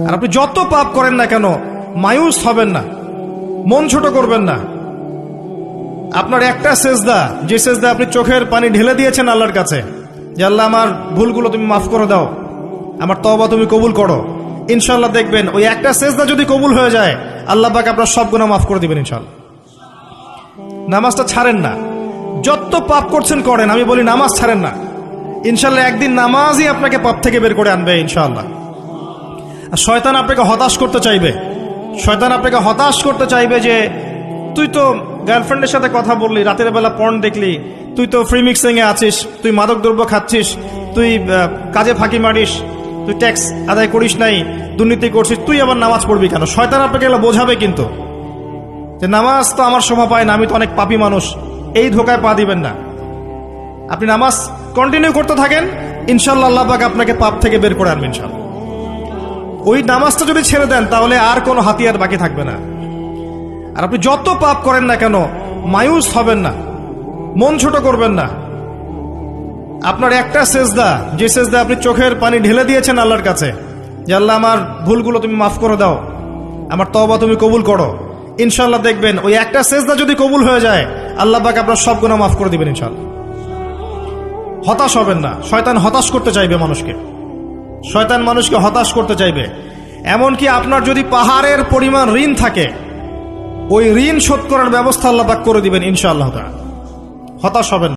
আর আপনি যত পাপ করেন না কেন মায়ুস হবেন না, মন ছোট করবেন না। আপনার একটা সেজদা, যে সেজদা আপনি চোখের পানি ঢেলে দিয়েছেন আল্লাহর কাছে, যে আল্লাহ আমার ভুলগুলো তুমি মাফ করে দাও, আমার তওবা তুমি কবুল করো, ইনশাআল্লাহ দেখবেন ওই একটা সেজদা যদি কবুল হয়ে যায় আল্লাহ পাক আপনার সব গুনাহ মাফ করে দিবেন ইনশাআল্লাহ। নামাজটা ছাড়েন না, যত পাপ করছেন করেন, আমি বলি নামাজ ছাড়েন না, ইনশাআল্লাহ একদিন নামাজই আপনাকে পাপ থেকে বের করে আনবে ইনশাআল্লাহ। আর শয়তান আপনাকে হতাশ করতে চাইবে, শয়তান আপনাকে হতাশ করতে চাইবে যে তুই তো গার্লফ্রেন্ডের সাথে কথা বললি, রাতের বেলা পর্ন দেখলি, তুই তো ফ্রি মিক্সিং এ আছিস, তুই মাদক দ্রব্য খাচ্ছিস, তুই কাজে ফাঁকি মারিস, তুই ট্যাক্স আদায় করিস নাই, দুর্নীতি করছিস, তুই আবার নামাজ পড়বি কেন? শয়তান আপনাকে এগুলো বোঝাবে কিন্তু, যে নামাজ তো আমার শোভা পায় না, আমি তো অনেক পাপী মানুষ। এই ধোকায় পা দিবেন না। আপনি নামাজ কন্টিনিউ করতে থাকেন, ইনশাআল্লাহ আল্লাহ পাক আপনাকে পাপ থেকে বের করে আনবেন ইনশাআল্লাহ। ওই নামাজটা যদি ছেড়ে দেন তাহলে আর কোনো হাতিয়ার বাকি থাকবে না। আর আপনি যত পাপ করেন না কেন মায়ুস হবেন না, মন ছোট করবেন না। আপনার একটা সেজদা, যে সেজদা আপনি চোখের পানি ঢেলে দিয়েছেন আল্লাহর কাছে, যে আল্লাহ আমার ভুলগুলো তুমি মাফ করে দাও, আমার তওবা তুমি কবুল করো, ইনশাআল্লাহ দেখবেন ওই একটা সেজদা যদি কবুল হয়ে যায় আল্লাহ পাক আপনার সব গুনাহ মাফ করে দিবেন ইনশাআল্লাহ। হতাশ হবেন না। শয়তান হতাশ করতে চাইবে মানুষকে, শয়তান মানুষকে হতাশ করতে চাইবে। এমনকি আপনার যদি পাহাড়ের পরিমাণ ঋণ থাকে, ওই ঋণ শোধ করার ব্যবস্থা আল্লাহ পাক করে দিবেন ইনশাআল্লাহ। হতাশ হবেন না।